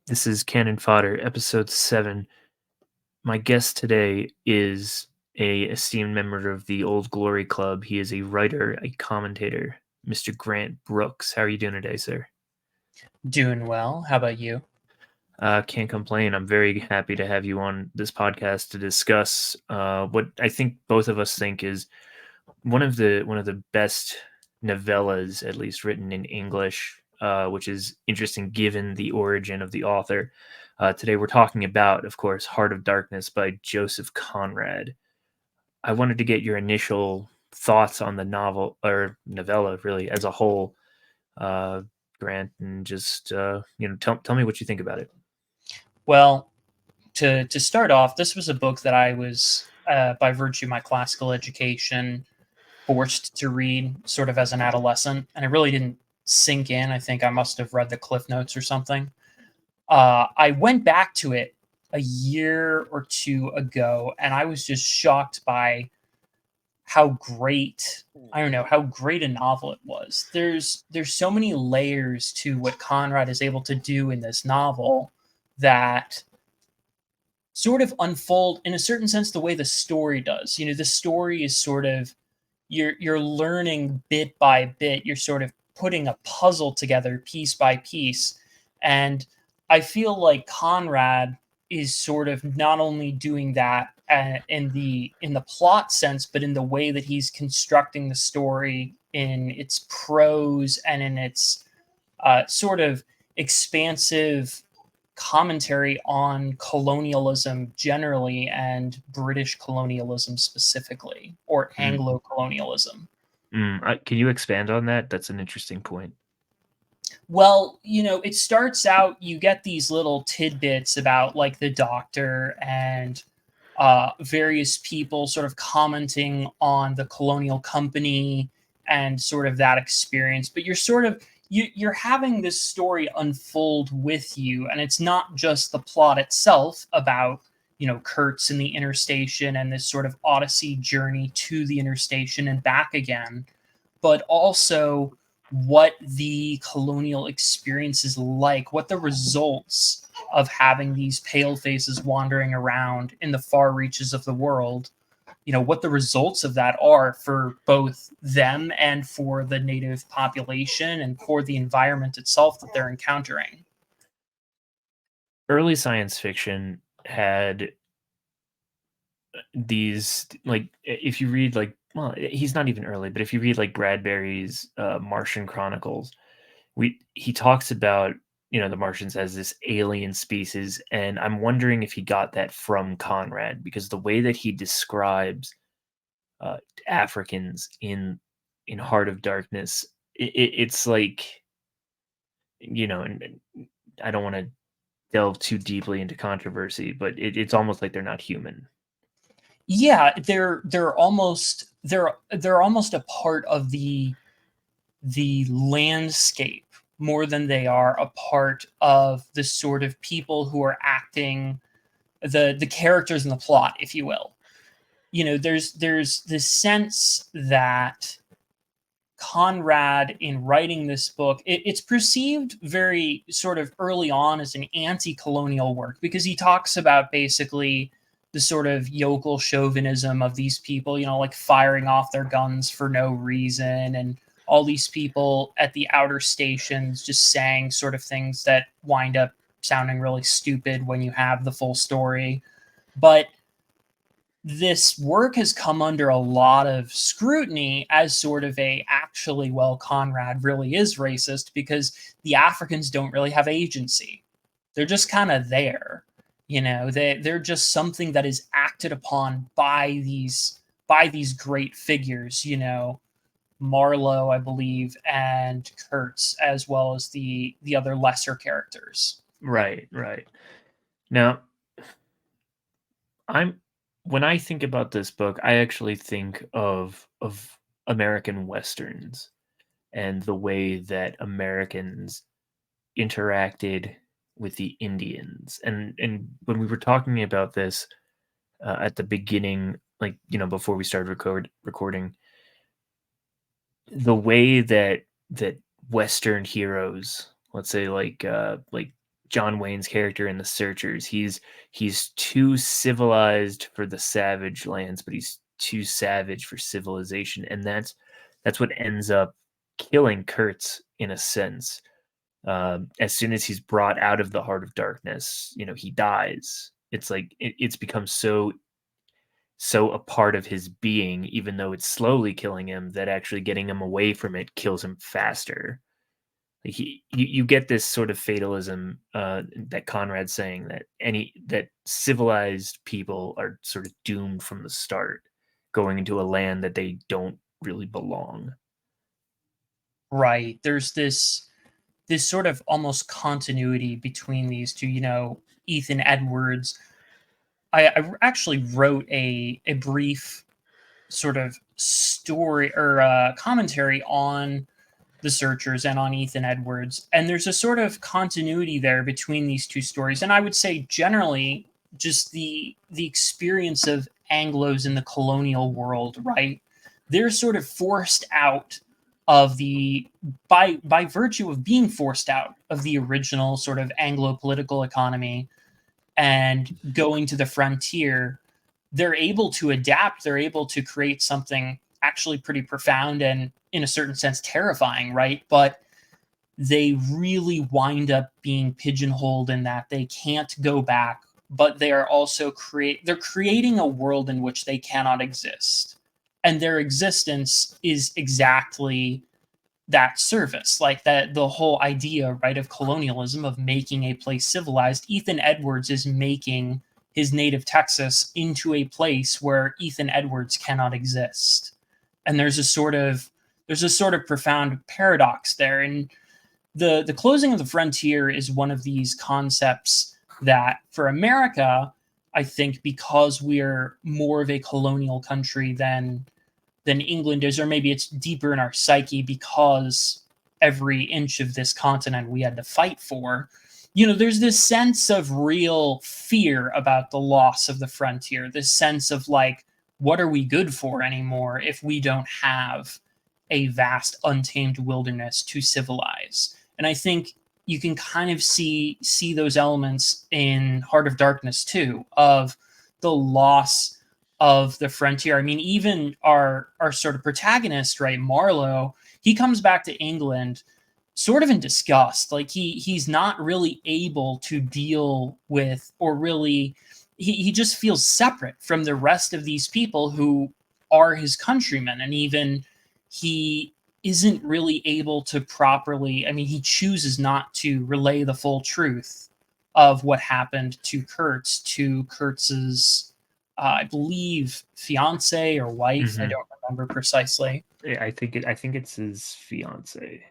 This is Canon Fodder, episode 7. My guest today is a esteemed member of the Old Glory Club. He is a writer, a commentator, Mr. Grant Brooks. How are you doing today, sir? Doing well. How about you? Can't complain. I'm very happy to have you on this podcast to discuss what I think both of us think is one of the best novellas, at least written in English, which is interesting given the origin of the author. Today we're talking about, of course, Heart of Darkness by Joseph Conrad. I wanted to get your initial thoughts on the novel or novella, really, as a whole, uh, Grant, and just tell me what you think about it. Well, to start off, this was a book that I was, by virtue of my classical education, forced to read sort of as an adolescent, and it really didn't sink in. I think I must have read the Cliff Notes or something. I went back to it a year or two ago, and I was just shocked by how great I don't know how great a novel it was. There's so many layers to what Conrad is able to do in this novel that sort of unfold in a certain sense the way the story does. The story is sort of you're learning bit by bit. You're sort of putting a puzzle together piece by piece. And I feel like Conrad is sort of not only doing that in the plot sense, but in the way that he's constructing the story in its prose and in its sort of expansive commentary on colonialism generally and British colonialism specifically, or Mm, Anglo colonialism. can you expand on that? That's an interesting point. Well, it starts out, you get these little tidbits about like the doctor and various people sort of commenting on the colonial company and sort of that experience, but you're having this story unfold with you, and it's not just the plot itself about Kurtz in the interstation and this sort of odyssey journey to the interstation and back again, but also what the colonial experience is like, what the results of having these pale faces wandering around in the far reaches of the world, what the results of that are for both them and for the native population and for the environment itself that they're encountering. Early science fiction had these, like, if you read, like, well, he's not even early, but if you read like Bradbury's Martian Chronicles, we he talks about, the Martians as this alien species, and I'm wondering if he got that from Conrad, because the way that he describes Africans in Heart of Darkness, it's like, and I don't want to delve too deeply into controversy, but it's almost like they're not human. Yeah, they're almost a part of the landscape more than they are a part of the sort of people who are acting, the characters in the plot, if you will. There's this sense that Conrad, in writing this book, it's perceived very sort of early on as an anti-colonial work, because he talks about basically the sort of yokel chauvinism of these people, like firing off their guns for no reason, and all these people at the outer stations just saying sort of things that wind up sounding really stupid when you have the full story. But this work has come under a lot of scrutiny as sort of a actually, well, Conrad really is racist, because the Africans don't really have agency. They're just kind of there. They're just something that is acted upon by these great figures, Marlowe, I believe, and Kurtz, as well as the other lesser characters. Right, right. Now, I'm when I think about this book, I actually think of American westerns and the way that Americans interacted with the Indians. And when we were talking about this at the beginning, like, before we started recording, the way that Western heroes, let's say like John Wayne's character in The Searchers. He's too civilized for the savage lands, but he's too savage for civilization, and that's what ends up killing Kurtz in a sense. As soon as he's brought out of the heart of darkness, he dies. It's like it's become so a part of his being, even though it's slowly killing him, that actually getting him away from it kills him faster. Like you get this sort of fatalism that Conrad's saying that civilized people are sort of doomed from the start, going into a land that they don't really belong. Right. There's this sort of almost continuity between these two. Ethan Edwards. I actually wrote a brief sort of story or commentary on The Searchers and on Ethan Edwards, and there's a sort of continuity there between these two stories. And I would say generally, just the experience of Anglos in the colonial world, right? They're sort of forced out of the by virtue of being forced out of the original sort of Anglo political economy and going to the frontier. They're able to adapt. They're able to create something actually pretty profound and, in a certain sense, terrifying, right? But they really wind up being pigeonholed in that they can't go back, but they are also they're creating a world in which they cannot exist. And their existence is exactly that service, like that the whole idea, right, of colonialism, of making a place civilized. Ethan Edwards is making his native Texas into a place where Ethan Edwards cannot exist. And there's a sort of profound paradox there. And the closing of the frontier is one of these concepts that, for America, I think, because we're more of a colonial country than England is, or maybe it's deeper in our psyche because every inch of this continent we had to fight for. There's this sense of real fear about the loss of the frontier, this sense of like, what are we good for anymore if we don't have a vast untamed wilderness to civilize? And I think you can kind of see those elements in Heart of Darkness too, of the loss of the frontier. I mean, even our sort of protagonist, right, Marlowe, he comes back to England sort of in disgust. Like he's not really able to deal with, or really, he just feels separate from the rest of these people who are his countrymen. And even he isn't really able to properly, I mean, he chooses not to relay the full truth of what happened to Kurtz's I believe fiance or wife. I don't remember precisely. I think it's his fiance.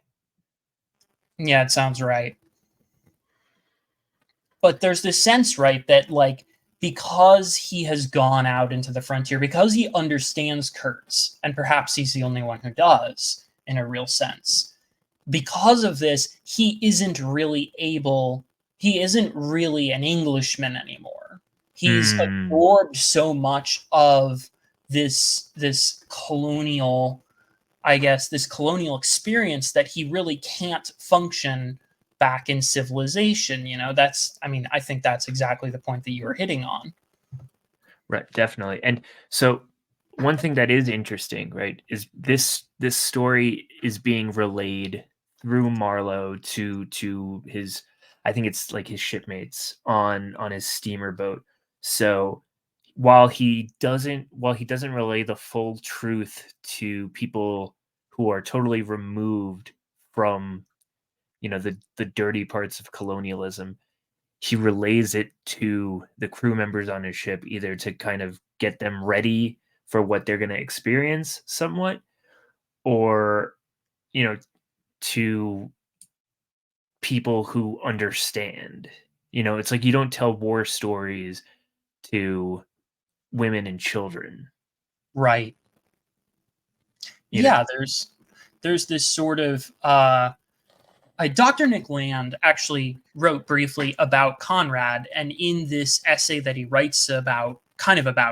Yeah, it sounds right. But there's this sense, right, that like, because he has gone out into the frontier, because he understands Kurtz, and perhaps he's the only one who does in a real sense, because of this, he isn't really an Englishman anymore. He's absorbed so much of this colonial, I guess, this colonial experience that he really can't function back in civilization. I think that's exactly the point that you were hitting on. Right, definitely. And so one thing that is interesting, right, is this story is being relayed through Marlowe to his, I think it's like his shipmates on his steamer boat. So while he doesn't relay the full truth to people who are totally removed from the dirty parts of colonialism, he relays it to the crew members on his ship, either to kind of get them ready for what they're going to experience somewhat, or to people who understand. It's like you don't tell war stories to women and children. Right. Yeah, there's this sort of Dr. Nick Land actually wrote briefly about Conrad, and in this essay that he writes about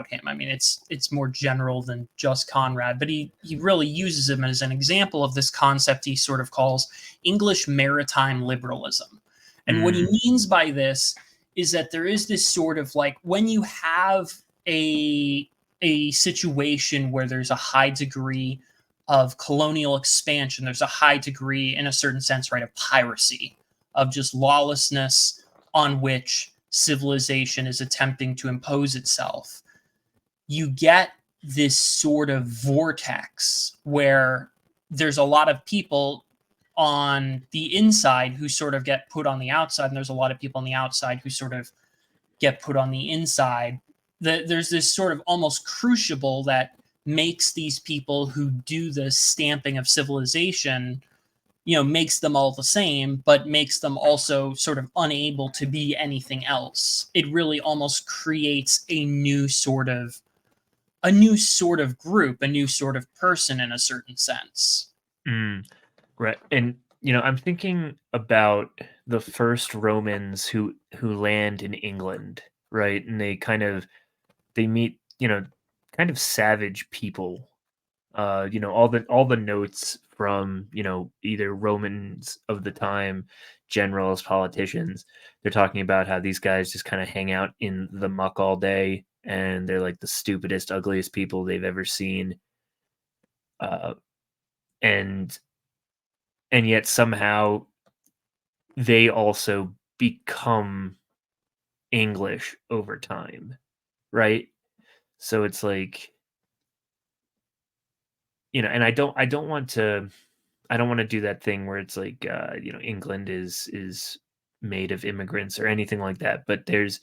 him, I mean, it's more general than just Conrad, but he really uses him as an example of this concept he sort of calls English maritime liberalism. And what he means by this is that there is this sort of like, when you have a situation where there's a high degree of colonial expansion, there's a high degree, in a certain sense, right, of piracy, of just lawlessness on which civilization is attempting to impose itself. You get this sort of vortex where there's a lot of people on the inside who sort of get put on the outside, and there's a lot of people on the outside who sort of get put on the inside. There's this sort of almost crucible that makes these people who do the stamping of civilization, makes them all the same, but makes them also sort of unable to be anything else. It really almost creates a new sort of group, a new sort of person in a certain sense. Right. And I'm thinking about the first Romans who land in England, right? And they meet, kind of savage people. All the notes from, either Romans of the time, generals, politicians, they're talking about how these guys just kind of hang out in the muck all day, and they're like the stupidest, ugliest people they've ever seen. And yet somehow they also become English over time, right? So it's like, and I don't want to do that thing where it's like, England is made of immigrants or anything like that. But there's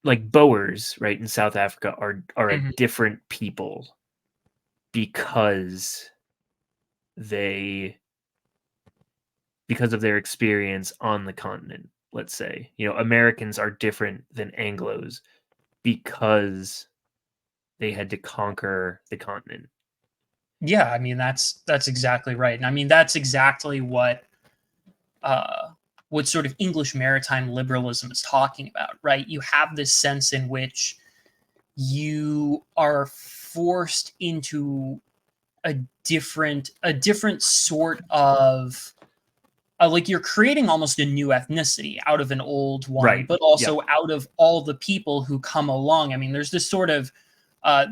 like Boers, right, in South Africa are a different people because they because of their experience on the continent. Let's say, Americans are different than Anglos because they had to conquer the continent. Yeah, I mean that's exactly right, and I mean that's exactly what sort of English maritime liberalism is talking about, right? You have this sense in which you are forced into a different sort of like you're creating almost a new ethnicity out of an old one, Right. but also out of all the people who come along. I mean, there's this sort of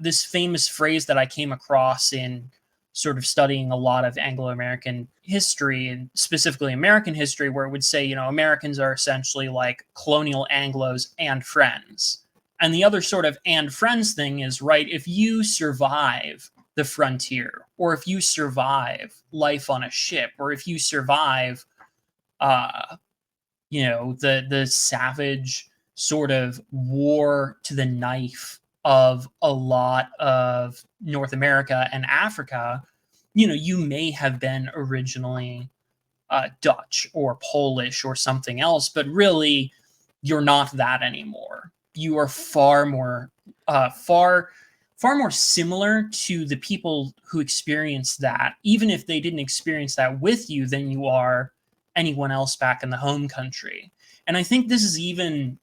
this famous phrase that I came across in sort of studying a lot of Anglo-American history, and specifically American history, where it would say, Americans are essentially like colonial Anglos and friends. And the other sort of and friends thing is, right, if you survive the frontier, or if you survive life on a ship, or if you survive the savage sort of war to the knife of a lot of North America and Africa, you may have been originally Dutch or Polish or something else, but really you're not that anymore. You are far more similar to the people who experienced that, even if they didn't experience that with you, than you are anyone else back in the home country. And I think this is even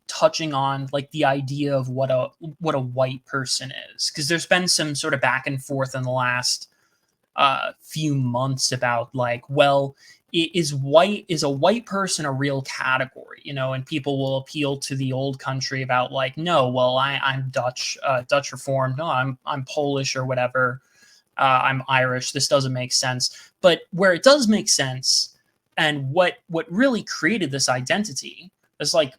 touching on like the idea of what a white person is, because there's been some sort of back and forth in the last few months about like, well, is a white person a real category, and people will appeal to the old country about like, no, well, I'm Dutch Reformed, no, I'm Polish or whatever, I'm Irish, this doesn't make sense. But where it does make sense, and what really created this identity, is like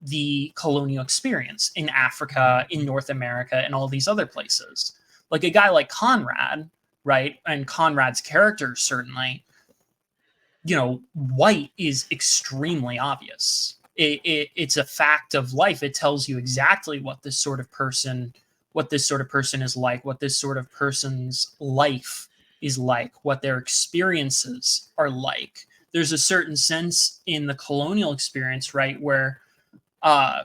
the colonial experience in Africa, in North America, and all these other places. Like a guy like Conrad, right, and Conrad's character, certainly, white is extremely obvious. It's a fact of life. It tells you exactly what this sort of person is like, what this sort of person's life is like, what their experiences are like. There's a certain sense in the colonial experience, right, where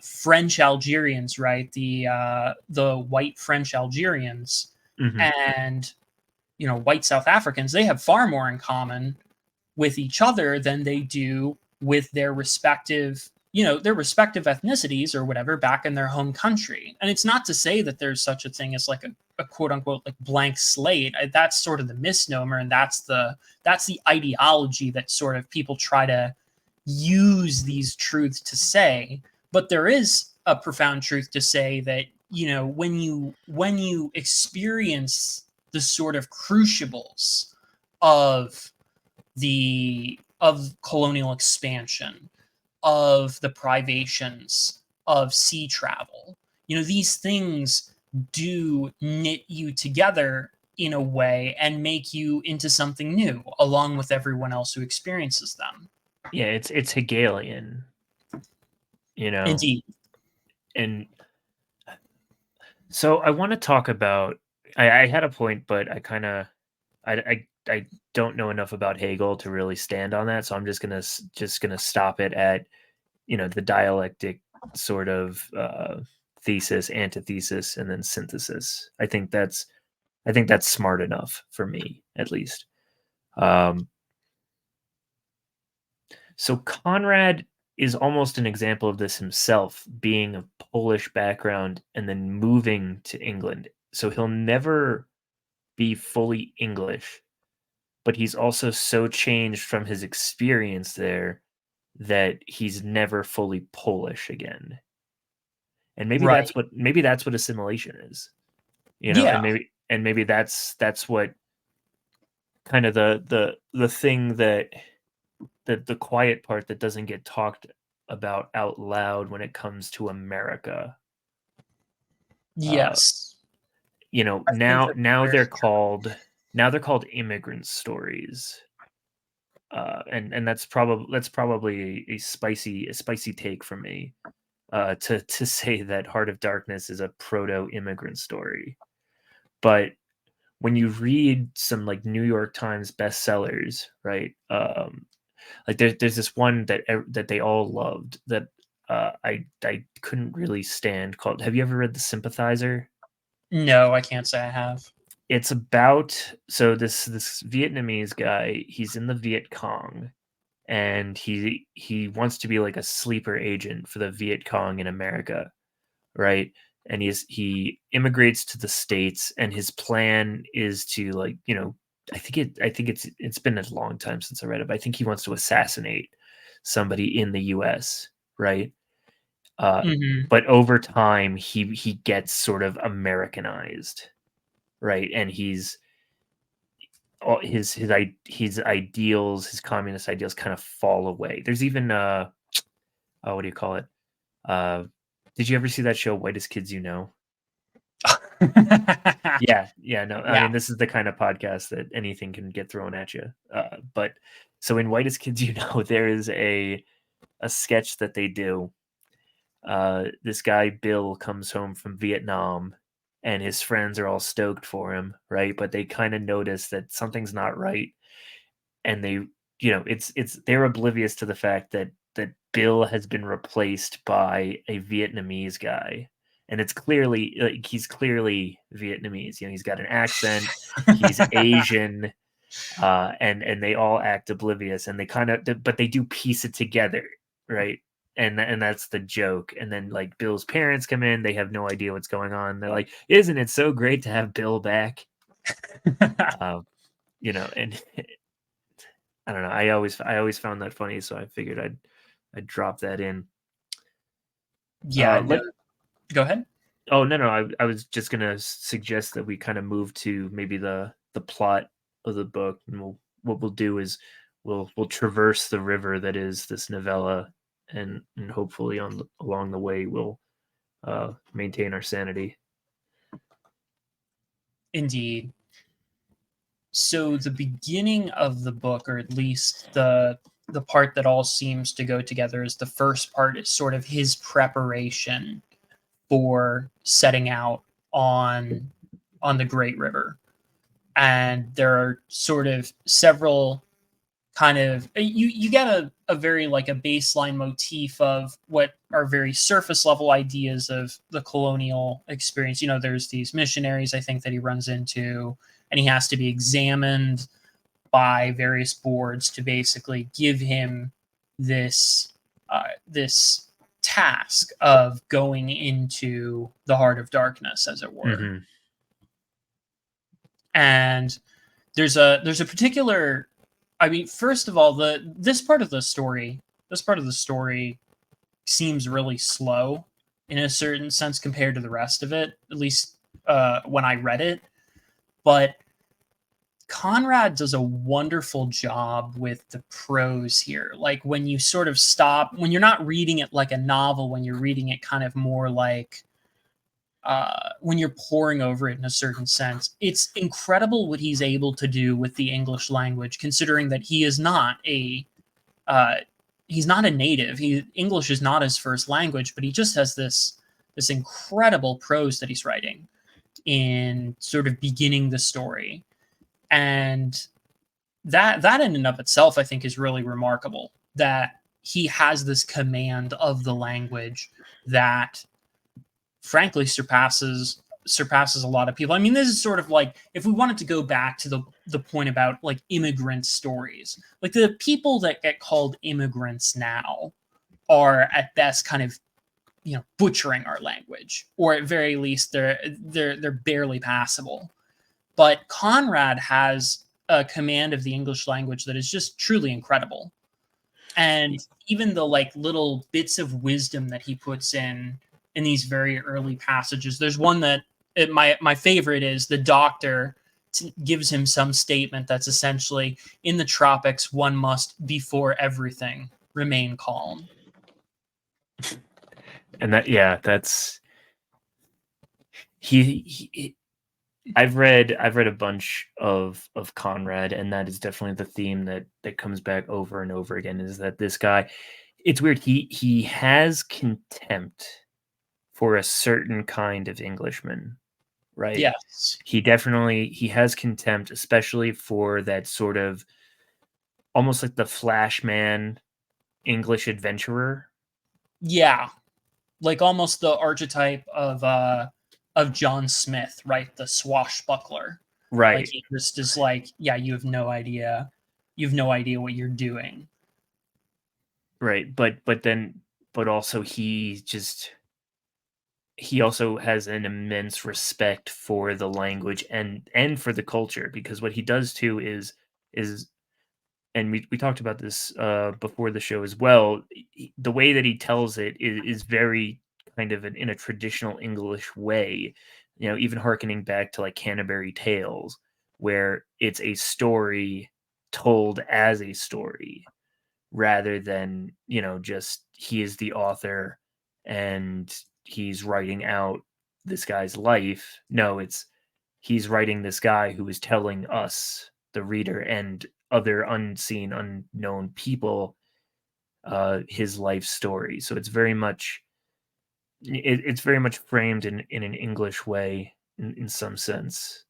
French Algerians, right, the white French Algerians, and white South Africans, they have far more in common with each other than they do with their respective their respective ethnicities or whatever back in their home country. And it's not to say that there's such a thing as like a quote unquote like blank slate. That's sort of the misnomer, and that's the ideology that sort of people try to use these truths to say. But there is a profound truth to say that, when you experience the sort of crucibles of colonial expansion, of the privations of sea travel, these things do knit you together in a way and make you into something new along with everyone else who experiences them. Yeah, it's Hegelian, Indeed. And so I want to talk about. I had a point, but I don't know enough about Hegel to really stand on that. So I'm just gonna stop it at the dialectic sort of thesis, antithesis, and then synthesis. I think that's smart enough for me, at least. So Conrad is almost an example of this himself, being of Polish background and then moving to England. So he'll never be fully English, but he's also so changed from his experience there that he's never fully Polish again. And Right. maybe that's what assimilation is. Yeah. And maybe that's what kind of the thing that the quiet part that doesn't get talked about out loud when it comes to America. Yes. I think Now that's very true. now they're called immigrant stories. And that's probably a spicy take from me, to say that Heart of Darkness is a proto-immigrant story. But when you read some like New York Times bestsellers, right? Like there's this one that they all loved that I couldn't really stand, called. Have you ever read The Sympathizer? No, I can't say I have. It's about, so this Vietnamese guy, he's in the Viet Cong, and he wants to be like a sleeper agent for the Viet Cong in America, right? And he immigrates to the States, and his plan is to, like, I think it's been a long time since I read it, but I think he wants to assassinate somebody in the US, right? Uh, Hmm. but over time he gets sort of Americanized, right? And he's all his ideals, his communist ideals kind of fall away. There's even oh, what do you call it? Uh, did you ever see that show Whitest Kids You Know? Yeah, no. I Yeah. mean, this is the kind of podcast that anything can get thrown at you. But so in Whitest Kids You Know, there is a sketch that they do. This guy Bill comes home from Vietnam, and his friends are all stoked for him, right? But they kind of notice that something's not right, and it's they're oblivious to the fact that Bill has been replaced by a Vietnamese guy, and it's clearly, like, he's clearly Vietnamese. He's got an accent, he's Asian, and they all act oblivious, and they kind of, but they do piece it together, right? And that's the joke. And then, like, Bill's parents come in, they have no idea what's going on. They're like, "Isn't it so great to have Bill back?" Uh, and I don't know. I always found that funny, so I figured I'd drop that in. Yeah. No. Let Go ahead. Oh, no, I was just gonna suggest that we kind of move to maybe the plot of the book, and what we'll do is we'll traverse the river that is this novella, and hopefully along the way we'll maintain our sanity. Indeed. So the beginning of the book, or at least the part that all seems to go together, is the first part is sort of his preparation for setting out on the Great River. And there are sort of several kind of, you get a very like a baseline motif of what are very surface level ideas of the colonial experience. There's these missionaries, I think, that he runs into, and he has to be examined by various boards to basically give him this task of going into the heart of darkness, as it were. Mm-hmm. And there's a particular, I mean, first of all, this part of the story seems really slow in a certain sense compared to the rest of it, at least when I read it. But Conrad does a wonderful job with the prose here. Like when you sort of stop, when you're not reading it like a novel, when you're reading it kind of more like when you're poring over it in a certain sense, it's incredible what he's able to do with the English language, considering that he is not a he's not a native. English is not his first language, but he just has this incredible prose that he's writing in sort of beginning the story. And that in and of itself, I think, is really remarkable, that he has this command of the language that frankly surpasses a lot of people. I mean, this is sort of like, if we wanted to go back to the point about like immigrant stories, like the people that get called immigrants now are at best kind of, you know, butchering our language, or at very least they're barely passable. But Conrad has a command of the English language that is just truly incredible. And even the like little bits of wisdom that he puts in these very early passages. There's one that my favorite is the doctor gives him some statement that's essentially, in the tropics, one must, before everything, remain calm. And that's he I've read a bunch of Conrad, and that is definitely the theme that comes back over and over again, is that this guy, it's weird, he has contempt for a certain kind of Englishman, right? Yes. He has contempt, especially for that sort of almost like the Flash man English adventurer. Yeah. Like almost the archetype of John Smith, right? The swashbuckler. Like Right. he just is like, yeah, you have no idea. You have no idea what you're doing. Right. But also he also has an immense respect for the language and for the culture, because what he does too is and we talked about this before the show as well. The way that he tells it is very kind of in a traditional English way, you know, even harkening back to like Canterbury Tales, where it's a story told as a story rather than, you know, just he is the author and he's writing out this guy's life. No, it's he's writing this guy who is telling us, the reader, and other unseen, unknown people, his life story. So it's very much it's very much framed in an English way in some sense.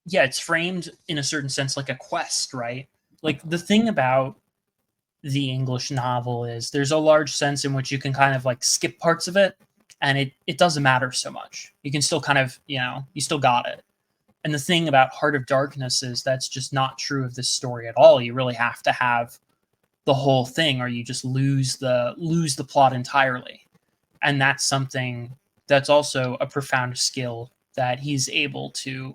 Yeah, it's framed in a certain sense like a quest, right? Like the thing about the English novel is there's a large sense in which you can kind of like skip parts of it, and it doesn't matter so much. You can still kind of, you know, you still got it. And the thing about Heart of Darkness is that's just not true of this story at all. You really have to have the whole thing, or you just lose the plot entirely. And that's something that's also a profound skill that he's able to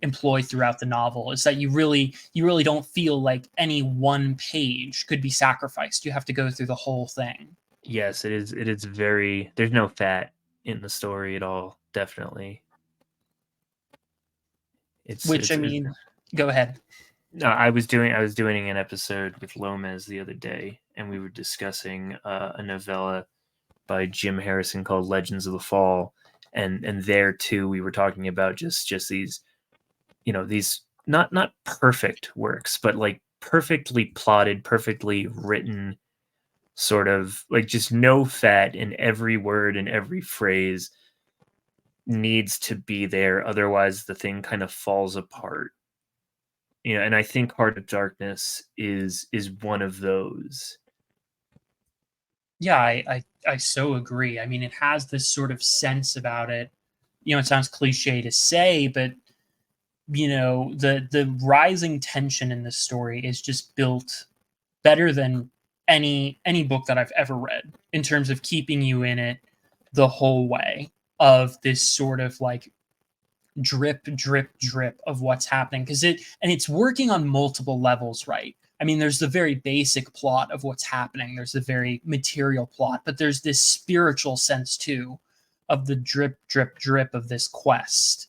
employ throughout the novel, is that you really don't feel like any one page could be sacrificed. You have to go through the whole thing. Yes, it is very, there's no fat in the story at all, definitely. Which, I It's mean, go ahead. no, I was doing an episode with Lomez the other day, and we were discussing a novella by Jim Harrison called Legends of the Fall, and there too we were talking about just these, you know, these not perfect works, but like perfectly plotted, perfectly written, sort of like just no fat in every word and every phrase needs to be there, otherwise the thing kind of falls apart. You know, and I think Heart of Darkness is one of those. Yeah, I so agree. I mean, it has this sort of sense about it. You know, it sounds cliche to say, but you know, the rising tension in this story is just built better than any book that I've ever read in terms of keeping you in it the whole way, of this sort of like drip drip drip of what's happening, because it's working on multiple levels, right? I mean, there's the very basic plot of what's happening, there's the very material plot, but there's this spiritual sense too, of the drip drip drip of this quest.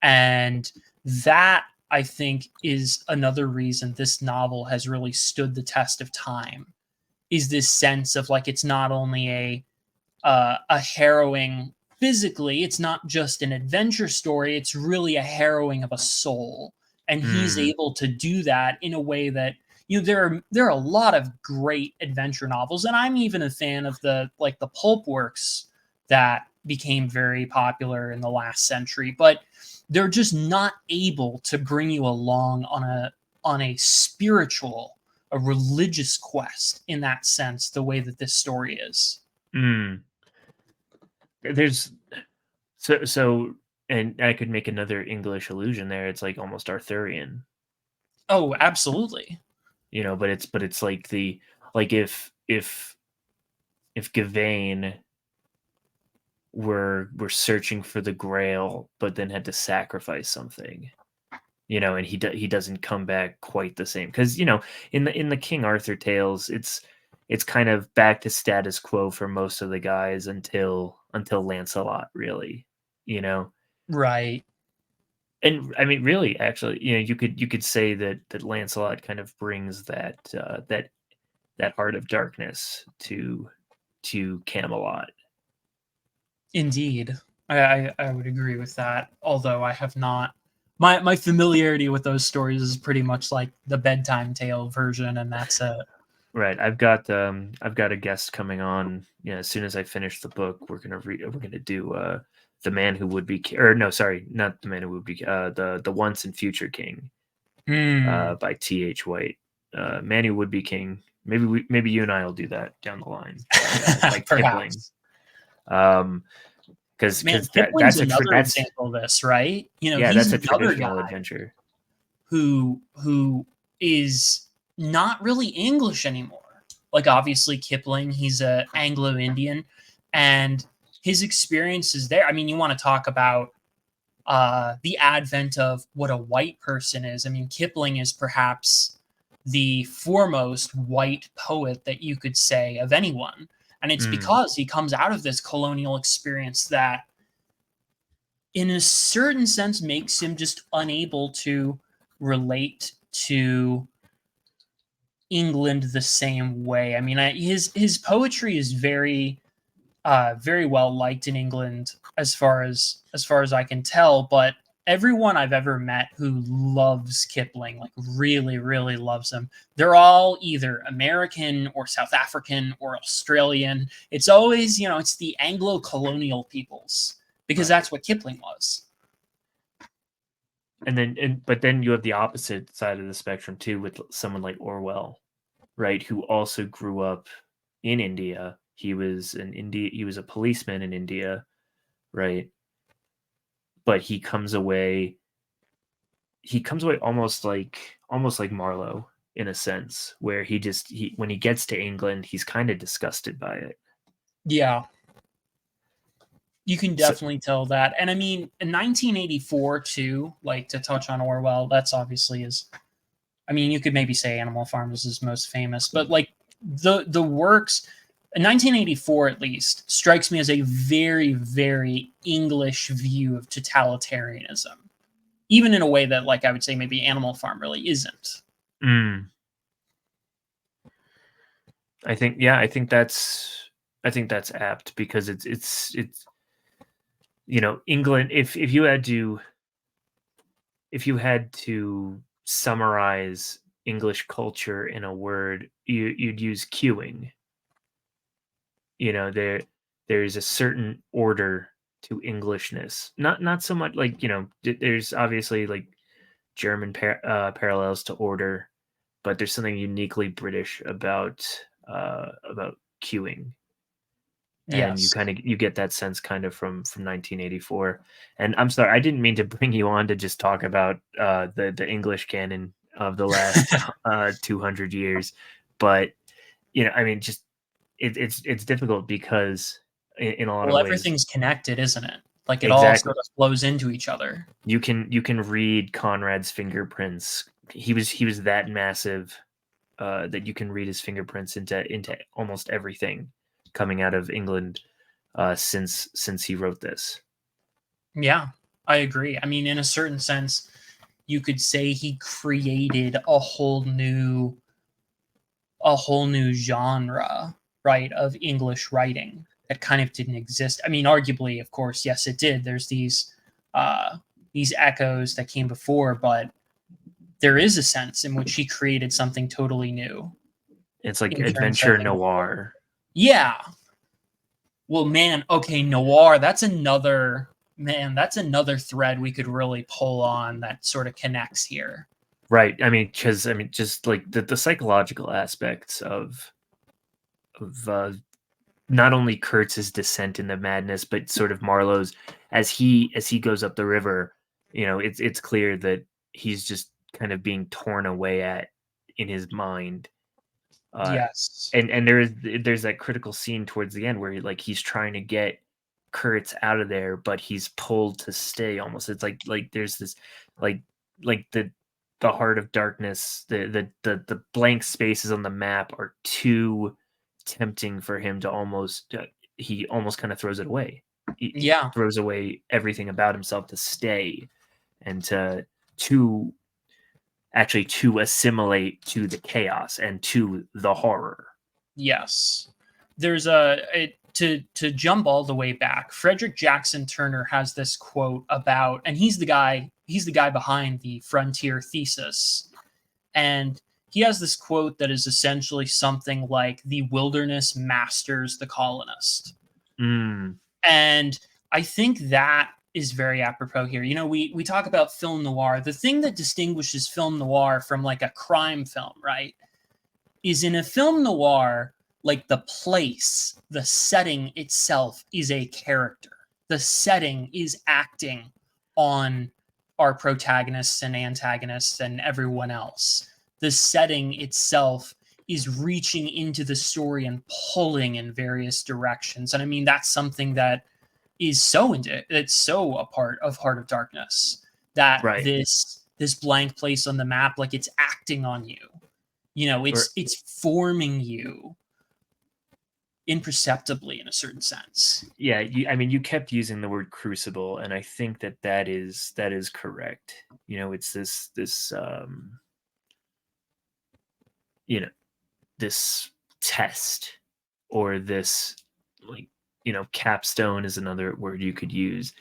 And that, I think, is another reason this novel has really stood the test of time, is this sense of like, it's not only a harrowing physically, it's not just an adventure story, it's really a harrowing of a soul. And he's able to do that in a way that, there are a lot of great adventure novels, and I'm even a fan of the pulp works that became very popular in the last century, but they're just not able to bring you along on a spiritual, a religious quest in that sense, the way that this story is. There's so and I could make another English allusion there. It's like almost Arthurian. Oh, absolutely. But it's like if Gawain were searching for the Grail, but then had to sacrifice something, and he doesn't come back quite the same, because in the King Arthur tales, it's kind of back to status quo for most of the guys until Lancelot, really, Right. And I mean, really, actually, you could say that Lancelot kind of brings that heart of darkness to Camelot. Indeed. I would agree with that. Although I have not, my familiarity with those stories is pretty much like the bedtime tale version, and that's it. Right. I've got a guest coming on. As soon as I finish the book, we're gonna do The Man Who Would Be, or no, sorry, not The Man Who Would Be, the Once and Future King, by T.H. White. Man Who Would Be King. Maybe you and I will do that down the line, like Kipling. Because Kipling's another example of this, right? He's that's a another traditional guy adventure who is not really English anymore. Like, obviously Kipling, he's a Anglo-Indian, and his experience is there. I mean, you want to talk about the advent of what a white person is. I mean, Kipling is perhaps the foremost white poet that you could say of anyone. And it's because he comes out of this colonial experience that, in a certain sense, makes him just unable to relate to England the same way. I mean, his poetry is very very well liked in England, as far as I can tell, but everyone I've ever met who loves Kipling, like really, really loves him, they're all either American or South African or Australian. It's always, it's the Anglo-colonial peoples, because that's what Kipling was. But then you have the opposite side of the spectrum too, with someone like Orwell, right? Who also grew up in India. He was a policeman in India, right? But he comes away almost like Marlowe, in a sense, where when he gets to England, he's kind of disgusted by it. Yeah. You can definitely tell that. And I mean, in 1984 too, like, to touch on Orwell, that's obviously I mean, you could maybe say Animal Farm is his most famous, but like the works in 1984, at least, strikes me as a very, very English view of totalitarianism, even in a way that, like, I would say maybe Animal Farm really isn't. I think that's apt, because it's England. If you had to summarize English culture in a word, you'd use queuing. There's a certain order to Englishness. Not so much like, there's obviously like German parallels to order, but there's something uniquely British about queuing. And Yes. you get that sense kind of from 1984. And I'm sorry, I didn't mean to bring you on to just talk about the English canon of the last 200 years, but I mean, just it's difficult because in a lot of Well, ways, everything's connected, isn't it? Like it all exactly. sort of flows into each other. You can read Conrad's fingerprints. He was that massive that you can read his fingerprints into almost everything coming out of England since he wrote this. Yeah, I agree. I mean, in a certain sense, you could say he created a whole new genre, right, of English writing that kind of didn't exist. I mean, arguably, of course, yes, it did. There's these echoes that came before, but there is a sense in which he created something totally new It's like in terms of adventure noir. yeah. Well, man, okay, noir. That's another thread we could really pull on that sort of connects here. Right. I mean, just like the psychological aspects of not only Kurtz's descent into madness, but sort of Marlowe's as he goes up the river. It's clear that he's just kind of being torn away at in his mind. Uh, Yes. and there's that critical scene towards the end where he's trying to get Kurtz out of there, but he's pulled to stay almost. It's like there's this like like the heart of darkness, the blank spaces on the map are too tempting for him to almost he almost kind of throws it away. He Yeah. throws away everything about himself to stay and to actually to assimilate to the chaos and to the horror. Yes. To jump all the way back, Frederick Jackson Turner has this quote about, and he's the guy behind the Frontier thesis. And he has this quote that is essentially something like the wilderness masters the colonist. Mm, And I think that is very apropos here. We talk about film noir. The thing that distinguishes film noir from like a crime film, right, is in a film noir, like the place, the setting itself is a character. The setting is acting on our protagonists and antagonists and everyone else. The setting itself is reaching into the story and pulling in various directions. And I mean, that's something that is it's so a part of Heart of Darkness, that right. this blank place on the map, like it's acting on you. Or It's forming you imperceptibly in a certain sense. yeah, you kept using the word crucible, and I think that is correct. It's this you know this test, or this, like, capstone is another word you could use.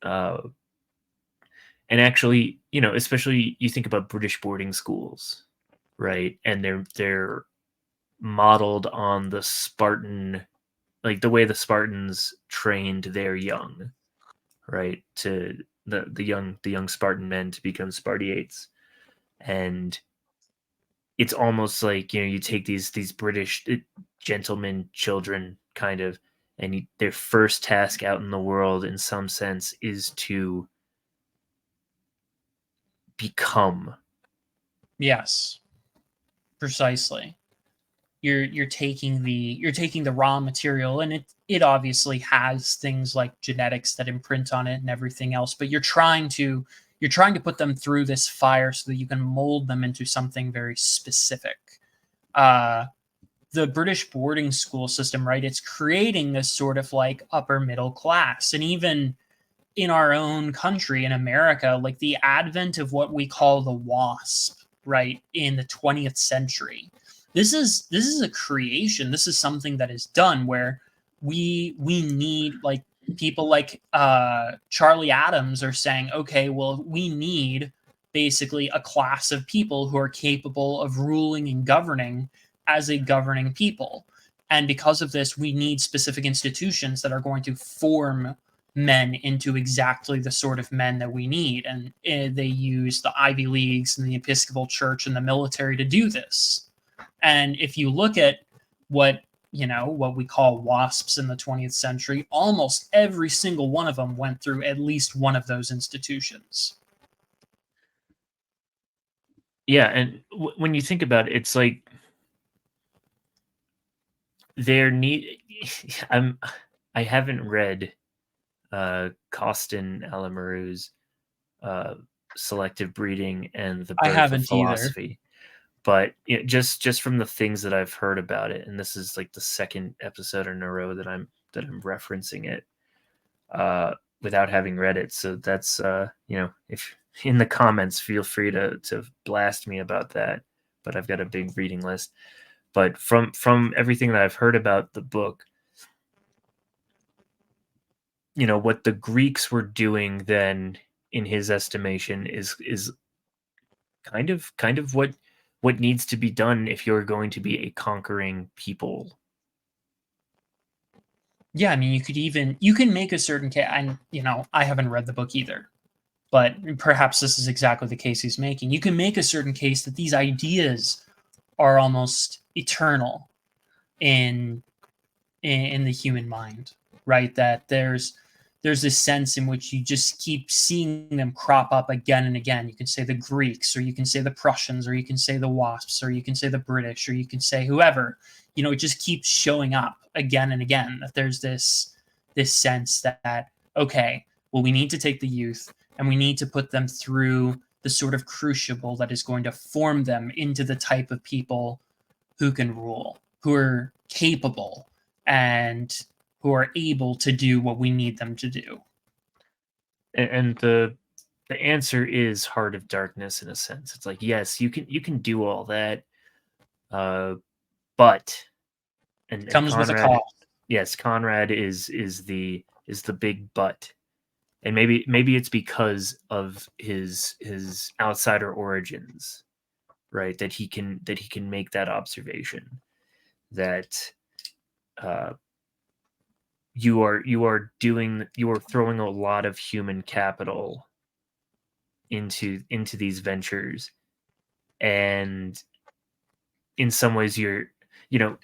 uh and actually, especially you think about British boarding schools, right? And they're modeled on the Spartan, like the way the Spartans trained their young, right? To the young Spartan men to become Spartiates. And it's almost like, you take these British gentlemen children, kind of, and their first task out in the world, in some sense, is to become. Yes, precisely. You're taking the raw material, and it obviously has things like genetics that imprint on it and everything else, but you're trying to put them through this fire so that you can mold them into something very specific. Uh the British boarding school system, right? It's creating this sort of like upper middle class. And even in our own country, in America, like the advent of what we call the WASP, right, in the 20th century. This is a creation. This is something that is done where we need, like, people like Charlie Adams are saying, okay, well, we need basically a class of people who are capable of ruling and governing as a governing people. And because of this, we need specific institutions that are going to form men into exactly the sort of men that we need. And they use the Ivy Leagues and the Episcopal Church and the military to do this. And if you look at what we call WASPs in the 20th century, almost every single one of them went through at least one of those institutions. Yeah, and when you think about it, it's like there need I haven't read Costin Alamaru's Selective Breeding and The I Birth of haven't either. Philosophy, but just from the things that I've heard about it, and this is like the second episode in a row that I'm referencing it without having read it. So that's if in the comments, feel free to blast me about that. But I've got a big reading list. But from everything that I've heard about the book, what the Greeks were doing then, in his estimation, is kind of what needs to be done if you're going to be a conquering people. Yeah, I mean, you can make a certain case, and I haven't read the book either, but perhaps this is exactly the case he's making. You can make a certain case that these ideas are almost eternal in the human mind, right? That there's this sense in which you just keep seeing them crop up again and again. You can say the Greeks, or you can say the Prussians, or you can say the Wasps, or you can say the British, or you can say whoever. It just keeps showing up again and again. That there's this sense that okay, well, we need to take the youth and we need to put them through the sort of crucible that is going to form them into the type of people who can rule, who are capable, and who are able to do what we need them to do. And the answer is Heart of Darkness, in a sense. It's like, yes, you can do all that, but and Comes with a Conrad, cost. yes, Conrad is the big but. And maybe it's because of his outsider origins, right? That he can make that observation that you are throwing a lot of human capital into these ventures, and in some ways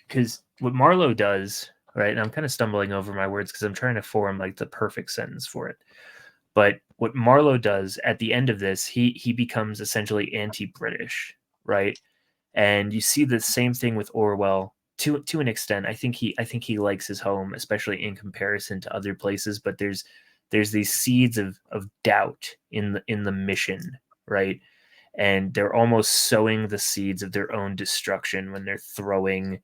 because what Marlowe does, right? And I'm kind of stumbling over my words because I'm trying to form like the perfect sentence for it. But what Marlowe does at the end of this, he becomes essentially anti-British, right? And you see the same thing with Orwell to an extent. I think he likes his home, especially in comparison to other places. But there's these seeds of doubt in the mission, right? And they're almost sowing the seeds of their own destruction when they're throwing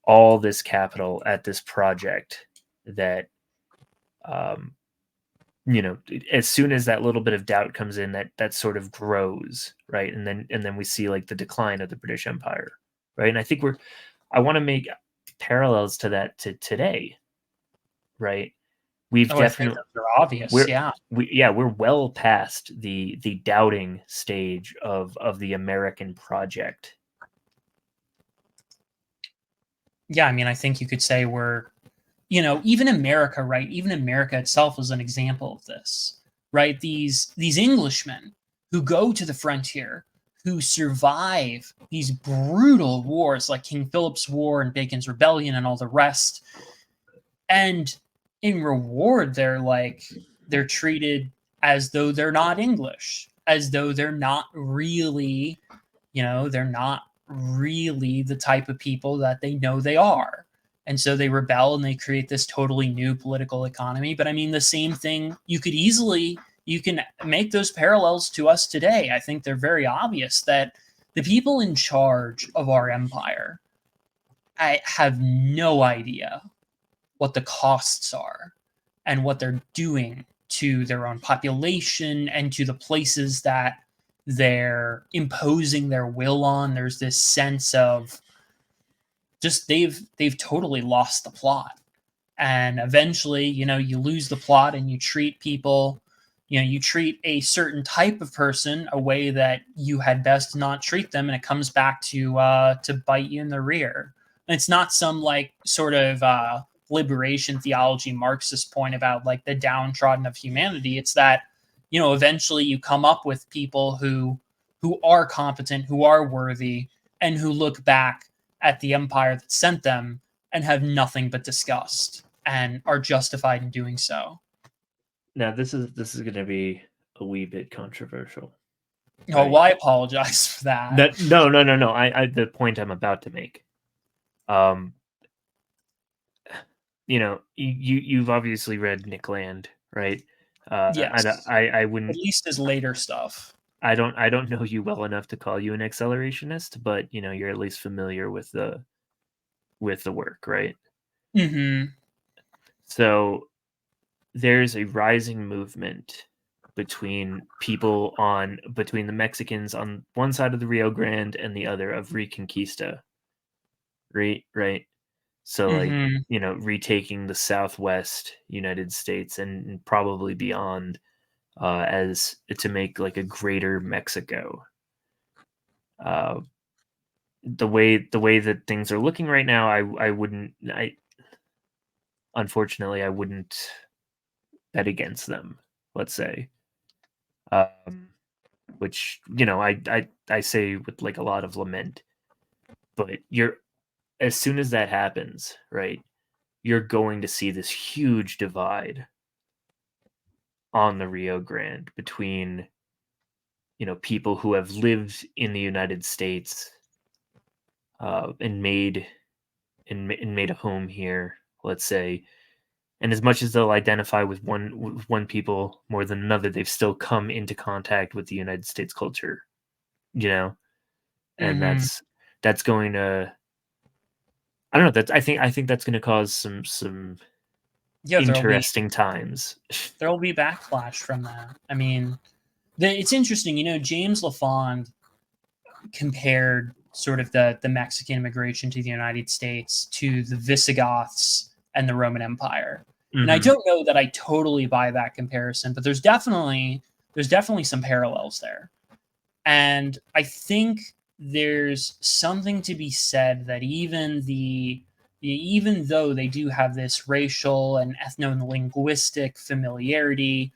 all this capital at this project that as soon as that little bit of doubt comes in, that sort of grows, right? And then we see like the decline of the British Empire, right? And I want to make parallels to that to today, right? We've Oh, I think definitely those are obvious. Yeah. we're well past the doubting stage of the American project. Yeah, I mean, I think you could say we're, even America, right? Even America itself is an example of this, right? These Englishmen who go to the frontier, who survive these brutal wars like King Philip's War and Bacon's Rebellion and all the rest. And in reward, they're treated as though they're not English, as though they're not really, they're not really the type of people that they know they are. And so they rebel and they create this totally new political economy. But I mean, the same thing, you can make those parallels to us today. I think they're very obvious that the people in charge of our empire, I have no idea what the costs are and what they're doing to their own population and to the places that they're imposing their will on. There's this sense of just they've totally lost the plot. And eventually, you lose the plot and you treat people, you treat a certain type of person a way that you had best not treat them, and it comes back to bite you in the rear. And it's not some like sort of liberation theology Marxist point about like the downtrodden of humanity. It's that eventually you come up with people who are competent, who are worthy, and who look back at the empire that sent them and have nothing but disgust and are justified in doing so. Now this is going to be a wee bit controversial. Oh, right? Well, I apologize for that. No. I the point I'm about to make. you've obviously read Nick Land, right? Yes, I at wouldn't. least his later stuff. I don't know you well enough to call you an accelerationist, but you're at least familiar with the work, right? Mm-hmm. So there's a rising movement between the Mexicans on one side of the Rio Grande and the other of Reconquista, right? So like, Mm-hmm. retaking the Southwest United States and probably beyond, as to make like a greater Mexico. Uh, the way that things are looking right now, I wouldn't I unfortunately I wouldn't bet against them. Let's say, um, which I say with like a lot of lament. But as soon as that happens, right, you're going to see this huge divide on the Rio Grande between people who have lived in the United States, and made a home here, let's say. And as much as they'll identify with one people more than another, they've still come into contact with the United States culture, you know, and Mm-hmm. that's going to, I don't know, I think that's going to cause some Yeah, interesting times. there'll be backlash from that. I mean, it's interesting. James LaFond compared sort of the Mexican immigration to the United States to the Visigoths and the Roman Empire. And I Hmm. don't know that I totally buy that comparison, but there's definitely some parallels there. And I think there's something to be said that even though they do have this racial and ethno-linguistic familiarity,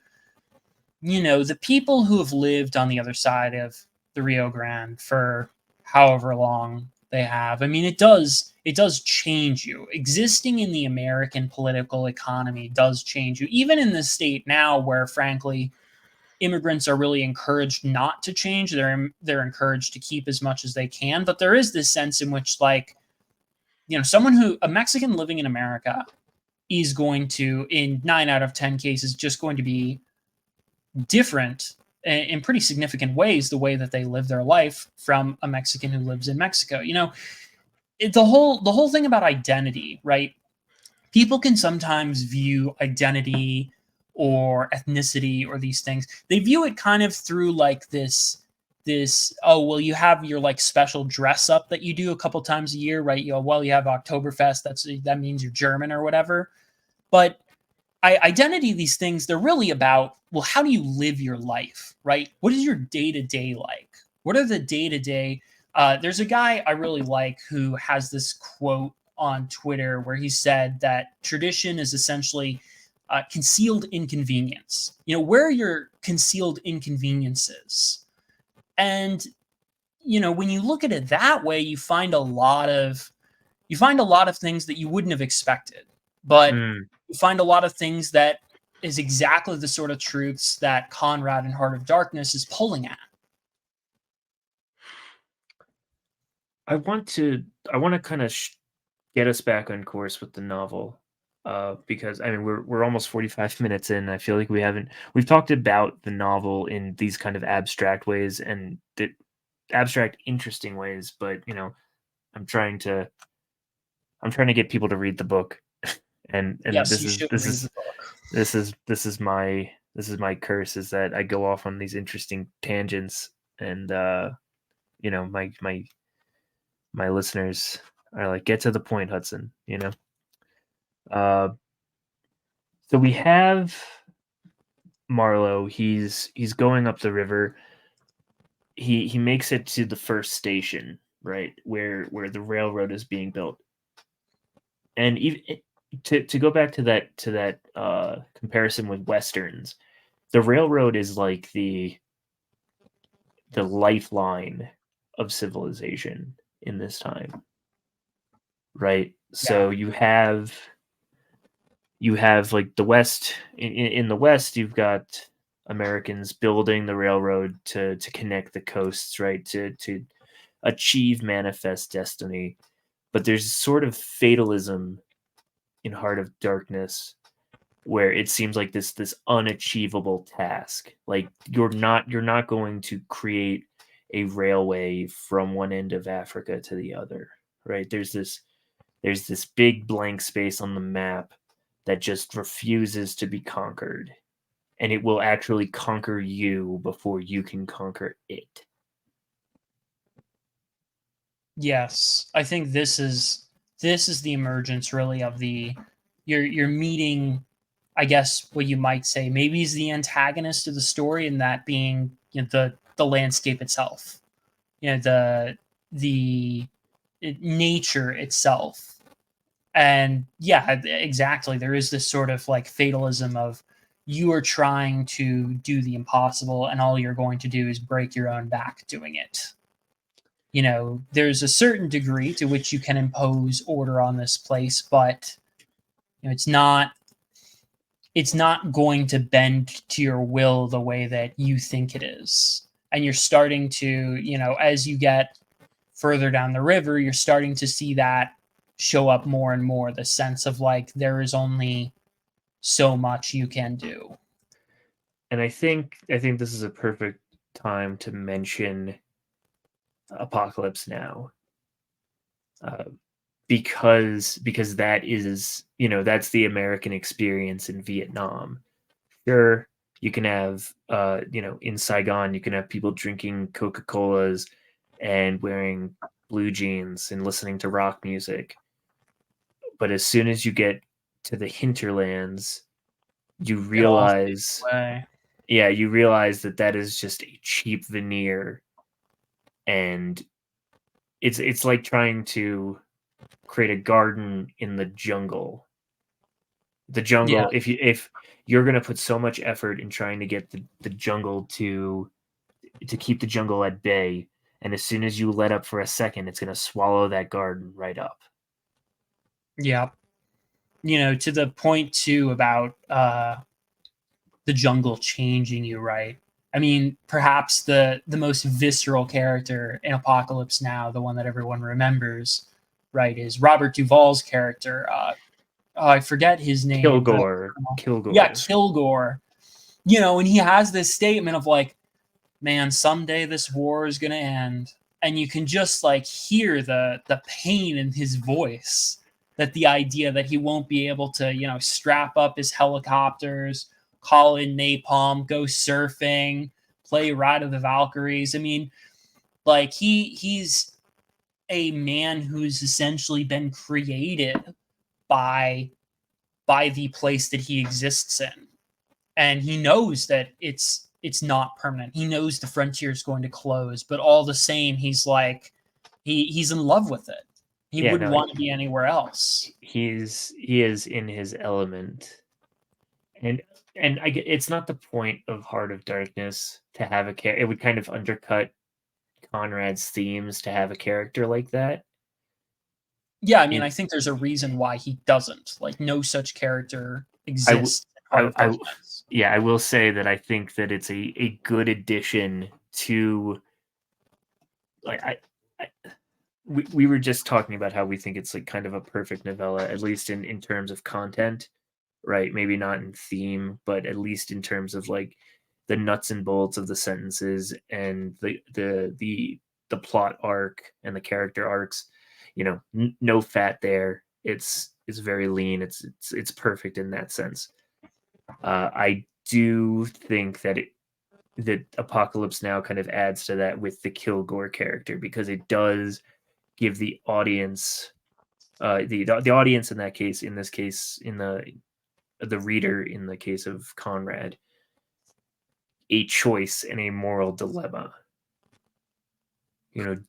the people who have lived on the other side of the Rio Grande for however long they have, I mean, it does change you. Existing in the American political economy does change you, even in this state now, where frankly immigrants are really encouraged not to change. They're encouraged to keep as much as they can, but there is this sense in which, like, a Mexican living in America is going to, in 9 out of 10 cases, just going to be different in pretty significant ways the way that they live their life from a Mexican who lives in Mexico. The whole thing about identity, right? People can sometimes view identity or ethnicity or these things. They view it kind of through like this, oh well, you have your like special dress up that you do a couple times a year, right? You have Oktoberfest, that means you're German or whatever. But identity, these things, they're really about, well, how do you live your life, right? What is your day to day like? What are the day to day? There's a guy I really like who has this quote on Twitter where he said that tradition is essentially concealed inconvenience. Where are your concealed inconveniences? And when you look at it that way, you find a lot of things that you wouldn't have expected, but Mm. you find a lot of things that is exactly the sort of truths that Conrad in Heart of Darkness is pulling at. I want to kind of get us back on course with the novel, because I mean we're almost 45 minutes in. I feel like we've talked about the novel in these kind of abstract ways and the abstract interesting ways, but I'm trying to I'm trying to get people to read the book, and Yes, this you is should this read is the book. this is my curse, is that I go off on these interesting tangents, and my listeners are like, get to the point, Hudson. Uh, so we have Marlowe. He's going up the river. He makes it to the first station, right, where the railroad is being built. And even to go back to that comparison with westerns, the railroad is like the lifeline of civilization in this time, right? Yeah. So you have like the West. In the West, you've got Americans building the railroad to connect the coasts, right? To achieve manifest destiny. But there's sort of fatalism in Heart of Darkness, where it seems like this unachievable task. Like you're not going to create a railway from one end of Africa to the other, right? There's this big blank space on the map that just refuses to be conquered, and it will actually conquer you before you can conquer it. Yes, I think this is the emergence really of the you're meeting, I guess what you might say maybe is the antagonist of the story, and that being, the landscape itself, the nature itself. And yeah, exactly, there is this sort of like fatalism of you are trying to do the impossible and all you're going to do is break your own back doing it. There's a certain degree to which you can impose order on this place, but it's not going to bend to your will the way that you think it is. And you're starting to, as you get further down the river, you're starting to see that show up more and more, the sense of like there is only so much you can do. And I think this is a perfect time to mention Apocalypse Now, uh, because that's the American experience in Vietnam. Sure, you can have in Saigon you can have people drinking Coca-Colas and wearing blue jeans and listening to rock music, but as soon as you get to the hinterlands, you It all fades realize away. yeah, you realize that is just a cheap veneer, and it's like trying to create a garden in the jungle. The Yeah, jungle, if you're going to put so much effort in trying to get the jungle to keep the jungle at bay, and as soon as you let up for a second, it's going to swallow that garden right up. yeah. To the point too about the jungle changing you, right? I mean, perhaps the most visceral character in Apocalypse Now, the one that everyone remembers, right, is Robert Duvall's character. I forget his name, but yeah, Kilgore. Kilgore. And he has this statement of like, "Man, someday this war is gonna end," and you can just like hear the pain in his voice. That the idea that he won't be able to, strap up his helicopters, call in napalm, go surfing, play Ride of the Valkyries. I mean, like he's a man who's essentially been created by the place that he exists in, and he knows that it's not permanent. He knows the frontier is going to close, but all the same, he's like he's in love with it. He Yeah, wouldn't no, want to be anywhere else. he is in his element, and it's not the point of Heart of Darkness to have a character. It would kind of undercut Conrad's themes to have a character like that. Yeah, I mean, I In think there's a reason why he doesn't. Like, no such character I, w- exists in Heart of I Darkness. yeah, I will say that I think that it's a good addition to, like, I we were just talking about how we think it's like kind of a perfect novella, at least in terms of content, right? Maybe not in theme, but at least in terms of like the nuts and bolts of the sentences and the plot arc and the character arcs. No fat there. It's very lean. It's perfect in that sense. I do think that Apocalypse Now kind of adds to that with the Kilgore character, because it does give the audience, the audience in this case, in the reader, in the case of Conrad, a choice and a moral dilemma. You know,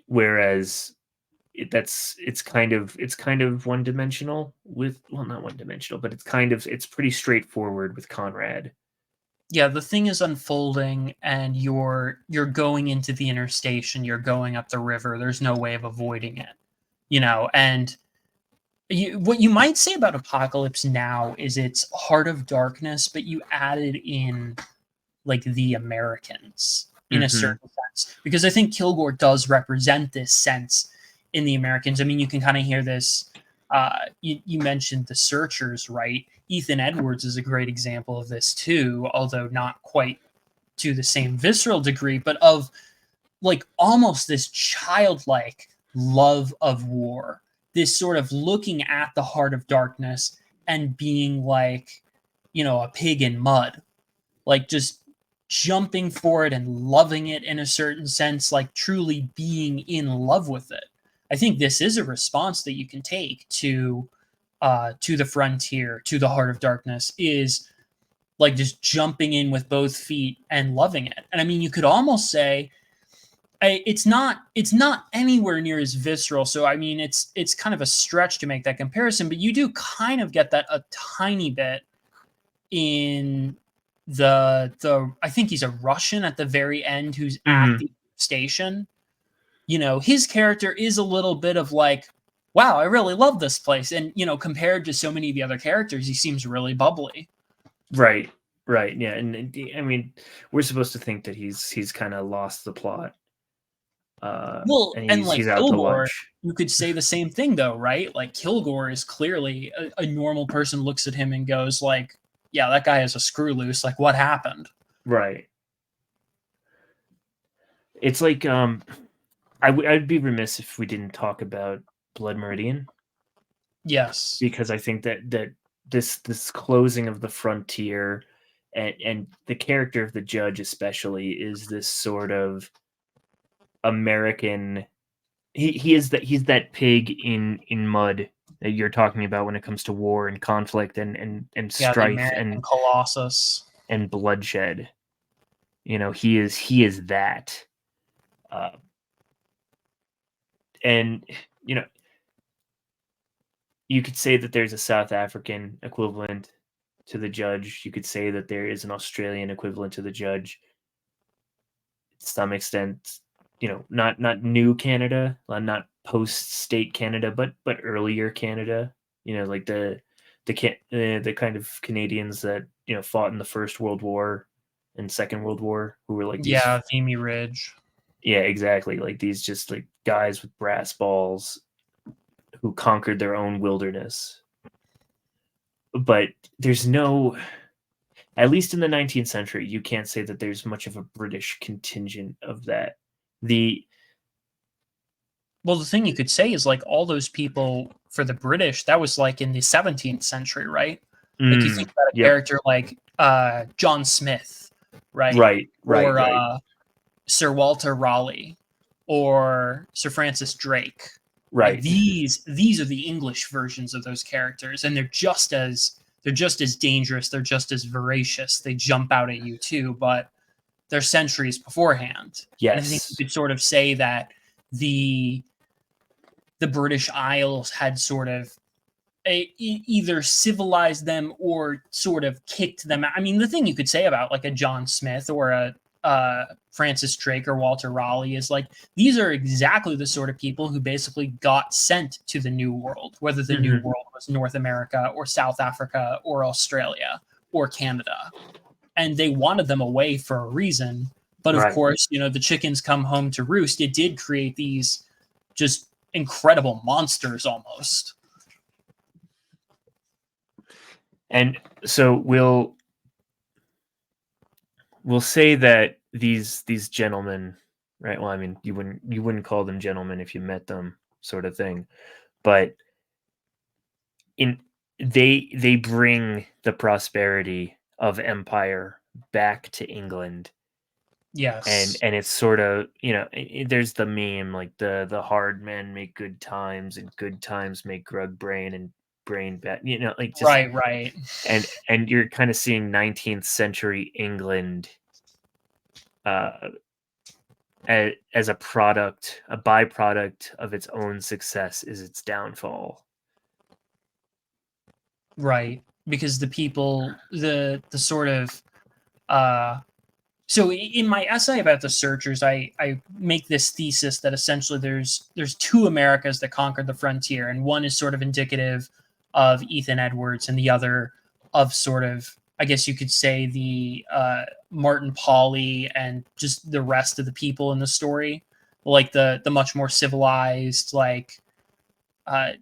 whereas it's kind of one dimensional with, well, not one dimensional, but it's pretty straightforward with Conrad. Yeah, the thing is unfolding, and you're going into the interstation. You're going up the river. There's no way of avoiding it. And what you might say about Apocalypse Now is it's Heart of Darkness, but you added in like the Americans in a Hmm. certain sense, because I think Kilgore does represent this sense in the Americans. I mean, you can kind of hear this. You mentioned the Searchers, right? Ethan Edwards is a great example of this too, although not quite to the same visceral degree, but of like almost this childlike love of war, this sort of looking at the heart of darkness and being like, a pig in mud, like just jumping for it and loving it in a certain sense, like truly being in love with it. I think this is a response that you can take to the frontier, to the heart of darkness, is like just jumping in with both feet and loving it. And I mean, you could almost say it's not anywhere near as visceral. So I mean, it's kind of a stretch to make that comparison, but you do kind of get that a tiny bit in the I think he's a Russian at the very end who's at the station. His character is a little bit of like, wow, I really love this place. And, compared to so many of the other characters, he seems really bubbly. Right. Yeah. And I mean, we're supposed to think that he's kind of lost the plot. And like he's out to Kilgore, lunch. you could say the same thing though, right? Like Kilgore is clearly a normal person looks at him and goes like, yeah, that guy has a screw loose. Like, what happened? Right. It's like, I'd be remiss if we didn't talk about Blood Meridian. Yes. Because I think that this closing of the frontier and the character of the judge especially is this sort of American. He's that pig in mud that you're talking about when it comes to war and conflict and strife and Colossus and bloodshed. He is that. And you could say that there's a South African equivalent to the judge. You could say that there is an Australian equivalent to the judge. To some extent, not new Canada, not post-state Canada, but earlier Canada. Like the kind of Canadians that fought in the First World War and Second World War, who were like these, Vimy Ridge. Yeah, exactly. Like these just like guys with brass balls who conquered their own wilderness. But there's no, at least in the 19th century, you can't say that there's much of a British contingent of that. Well, the thing you could say is like all those people for the British, that was like in the 17th century, right? Like you think about a character like John Smith, right? Or Sir Walter Raleigh or Sir Francis Drake. Right. Like these are the English versions of those characters, and they're just as dangerous, they're just as voracious. They jump out at you too, but they're centuries beforehand. Yes. And I think you could sort of say that the British Isles had sort of either civilized them or sort of kicked them out. I mean, the thing you could say about like a John Smith or a Francis Drake or Walter Raleigh is like these are exactly the sort of people who basically got sent to the New World, whether the New World was North America or South Africa or Australia or Canada, and they wanted them away for a reason. But of course, the chickens come home to roost. It did create these just incredible monsters almost. And so we'll say that these gentlemen, right? Well, I mean, you wouldn't call them gentlemen if you met them, sort of thing. But they bring the prosperity of empire back to England. Yes. And it's sort of, there's the meme like the hard men make good times and good times make grug brain and brain bad, like just right. And you're kind of seeing 19th century England as a byproduct of its own success is its downfall. Right, because the people, the sort of so in my essay about the Searchers, I make this thesis that essentially there's two Americas that conquered the frontier, and one is sort of indicative of Ethan Edwards, and the other of sort of, I guess you could say, the Martin Pauly and just the rest of the people in the story, like the much more civilized, like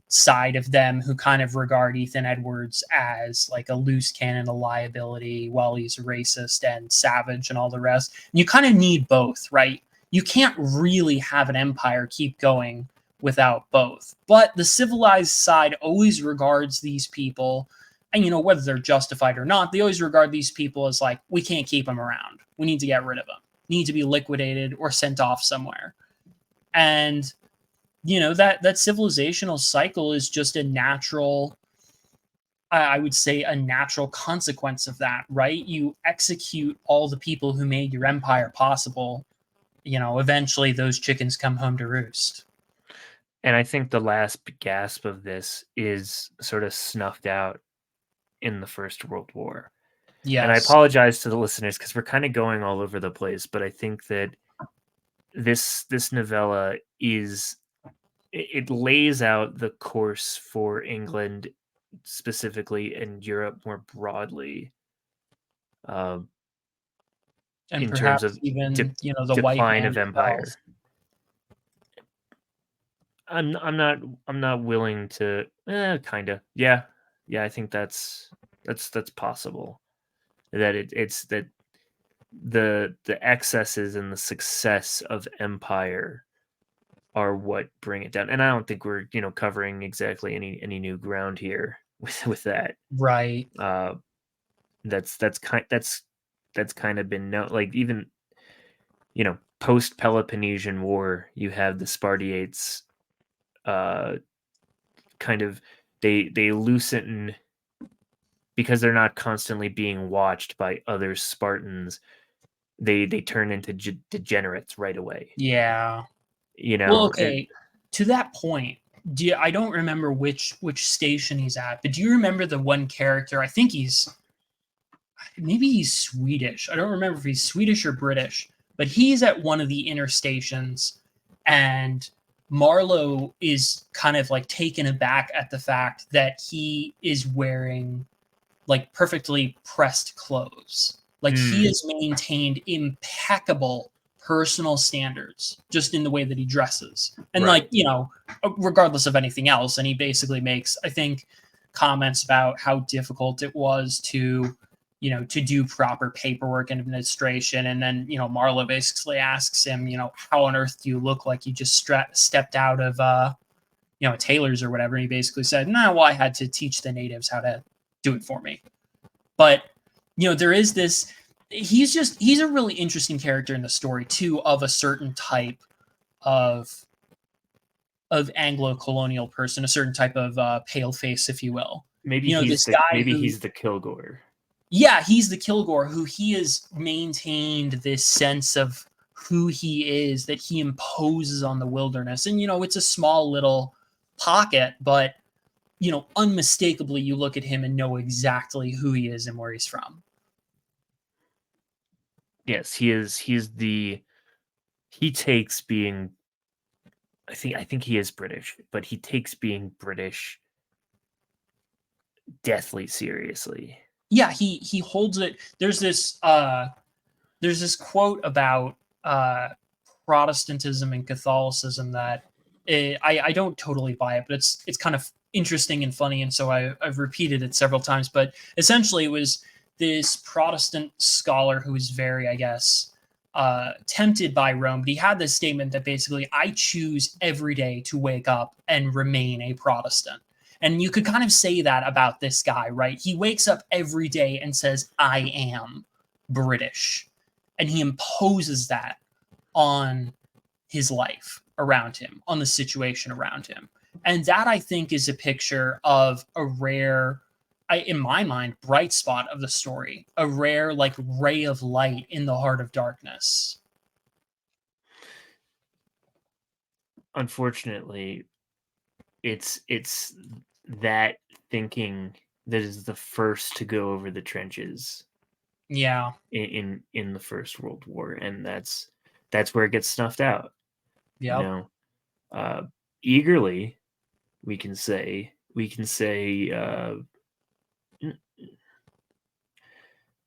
side of them who kind of regard Ethan Edwards as like a loose cannon, a liability, while he's racist and savage and all the rest. And you kind of need both, right? You can't really have an empire keep going without both. But the civilized side always regards these people, and you know, whether they're justified or not, they always regard these people as like, we can't keep them around. We need to get rid of them. Need to be liquidated or sent off somewhere. And you know, that civilizational cycle is just a natural, I would say, a natural consequence of that, right? You execute all the people who made your empire possible. You know, eventually those chickens come home to roost. And I think the last gasp of this is sort of snuffed out in the First World War. And I Yes. apologize to the listeners because we're kind of going all over the place, but I think that this novella is, it lays out the course for England specifically and Europe more broadly, And in terms perhaps of even, you know, the white decline man of himself. empire. I'm not willing to kind of yeah. I think that's possible, that it's that the excesses and the success of empire are what bring it down. And I don't think we're, you know, covering exactly any new ground here with that. Right. That's kind of been known. Like, even, you know, post Peloponnesian War, you have the Spartiates, kind of, they loosen, because they're not constantly being watched by other Spartans. They turn into degenerates right away. Yeah. You Well, know, okay. To that point, I don't remember which station he's at, but do you remember the one character? I think maybe he's Swedish. I don't remember if he's Swedish or British, but he's at one of the inner stations, and Marlowe is kind of like taken aback at the fact that he is wearing like perfectly pressed clothes. Like he has maintained impeccable personal standards just in the way that he dresses. And right. like, you know, regardless of anything else. And he basically makes, I think, comments about how difficult it was to, you know, to do proper paperwork and administration. And then, you know, Marlowe basically asks him, you know, how on earth do you look like you just stepped out of, you know, tailors or whatever. And he basically said, no, well, I had to teach the natives how to do it for me. But, you know, there is this, he's a really interesting character in the story too, of a certain type of Anglo-colonial person, a certain type of pale face, if you will. Maybe You know, he's this guy he's the Kilgore. Yeah, he's the Kilgore, who he has maintained this sense of who he is, that he imposes on the wilderness. And, you know, it's a small little pocket, but, you know, unmistakably you look at him and know exactly who he is and where he's from. Yes, he is. He takes being, I think he is British, but he takes being British deathly seriously. Yeah, he holds it. There's this quote about Protestantism and Catholicism that I don't totally buy it, but it's kind of interesting and funny, and so I've repeated it several times. But essentially, it was this Protestant scholar who was very, I guess, tempted by Rome, but he had this statement that basically, I choose every day to wake up and remain a Protestant. And you could kind of say that about this guy, right? He wakes up every day and says, I am British. And he imposes that on his life around him, on the situation around him. And that, I think, is a picture of a rare, in my mind, bright spot of the story, a rare, like, ray of light in the heart of darkness. Unfortunately, it's that thinking that is the first to go over the trenches. Yeah. In the First World War, and that's where it gets snuffed out. Yep. You know, eagerly, we can say.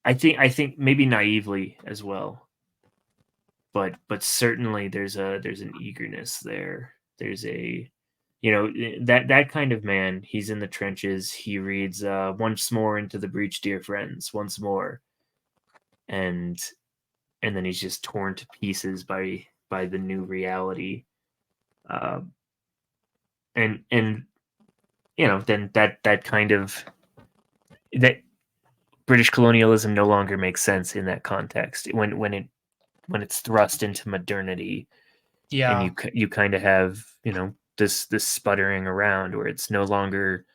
I think maybe naively as well, but certainly there's an eagerness there. There's a that kind of man. He's in the trenches. He reads once more into the breach, dear friends, once more, and then he's just torn to pieces by the new reality. Uh, and then that kind of that British colonialism no longer makes sense in that context when it's thrust into modernity, and Yeah. you kind of have this sputtering around where it's no longer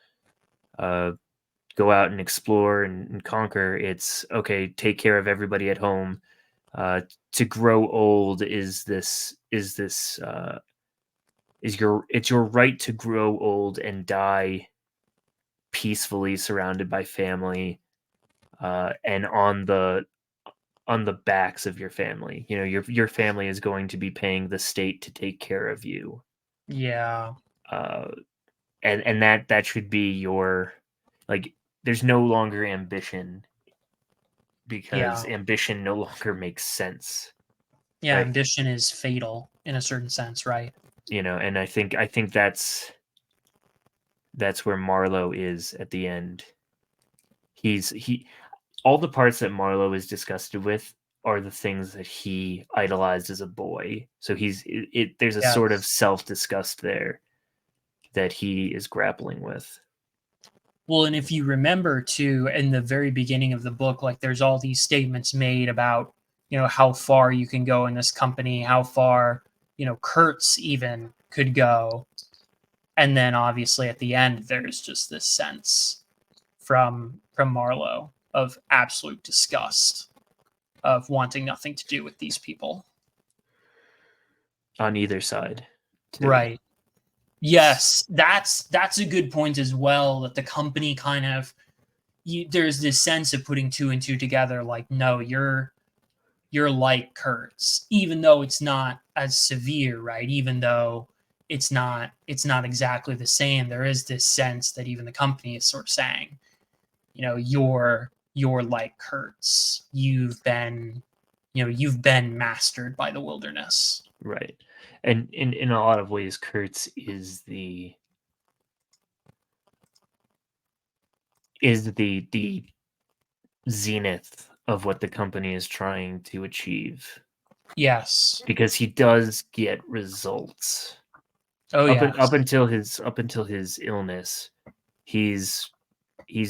go out and explore and conquer. It's okay, take care of everybody at home. To grow old it's your right to grow old and die peacefully surrounded by family, and on the backs of your family. Your family is going to be paying the state to take care of you. Yeah. uh, and that should be your, like, there's no longer ambition, because Yeah. ambition no longer makes sense, Yeah. right? Ambition is fatal in a certain sense, right? And I think that's where Marlowe is at the end. He All the parts that Marlowe is disgusted with are the things that he idolized as a boy. So there's a sort of Yes. self-disgust there that he is grappling with. Well, and if you remember too, in the very beginning of the book, like there's all these statements made about, how far you can go in this company, how far, Kurtz even could go. And then obviously at the end, there's just this sense from Marlowe of absolute disgust, of wanting nothing to do with these people. On either side, too. Right. Yes, that's a good point as well. That the company kind of there's this sense of putting two and two together. Like, no, you're like Kurtz, even though it's not as severe, right? Even though it's not exactly the same. There is this sense that even the company is sort of saying, you're like Kurtz. You've been mastered by the wilderness. Right. And in a lot of ways, Kurtz is the zenith of what the company is trying to achieve, Yes. because he does get results. Oh up yes. up until his illness, he's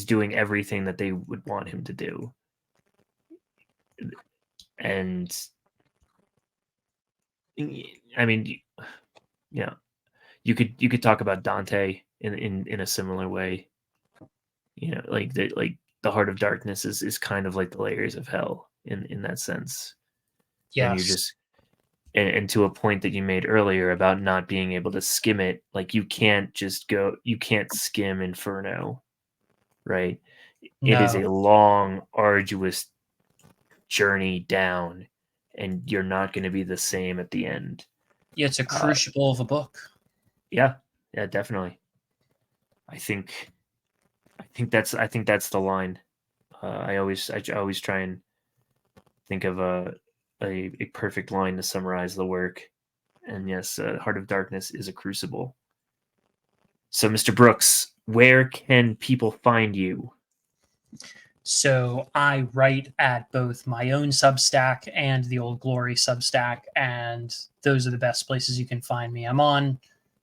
doing everything that they would want him to do. And I mean, yeah, you could talk about Dante in a similar way. Like the heart of darkness is kind of like the layers of hell in that sense. And you're Yes. just and to a point that you made earlier about not being able to skim it, like you can't skim Inferno, right? It is No. a long, arduous journey down, and you're not going to be the same at the end. Yeah, it's a Uh, crucible of a book. yeah, yeah, definitely. I think that's the line. I always try and think of a perfect line to summarize the work. And yes, Heart of Darkness is a crucible. So, Mr. Brooks, where can people find you? So I write at both my own Substack and the Old Glory Substack, and those are the best places you can find me. I'm on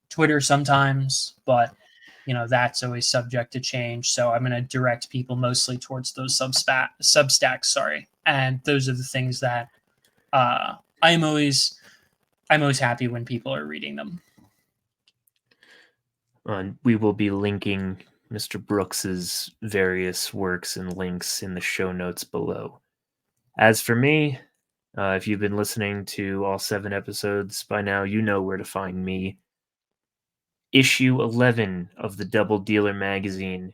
Twitter sometimes, but that's always subject to change. So I'm going to direct people mostly towards those Substacks. Sorry, and those are the things that I'm always happy when people are reading them. We will be linking Mr. Brooks's various works and links in the show notes below. As for me, if you've been listening to all 7 episodes by now, you know where to find me. Issue 11 of the Double Dealer magazine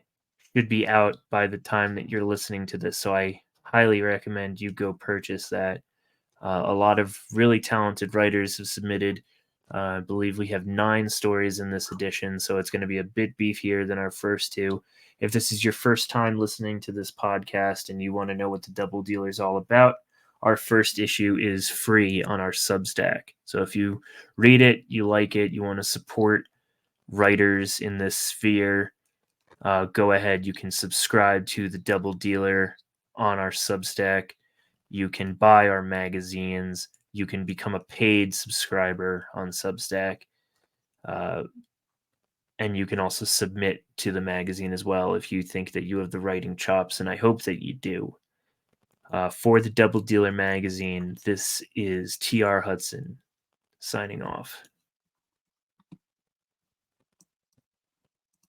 should be out by the time that you're listening to this, so I highly recommend you go purchase that. A lot of really talented writers have submitted. I believe we have 9 stories in this edition, so it's going to be a bit beefier than our first 2. If this is your first time listening to this podcast and you want to know what the Double Dealer is all about, our first issue is free on our Substack. So if you read it, you like it, you want to support writers in this sphere, go ahead. You can subscribe to the Double Dealer on our Substack. You can buy our magazines. You can become a paid subscriber on Substack. And you can also submit to the magazine as well if you think that you have the writing chops, and I hope that you do. For the Double Dealer magazine, this is T.R. Hudson signing off.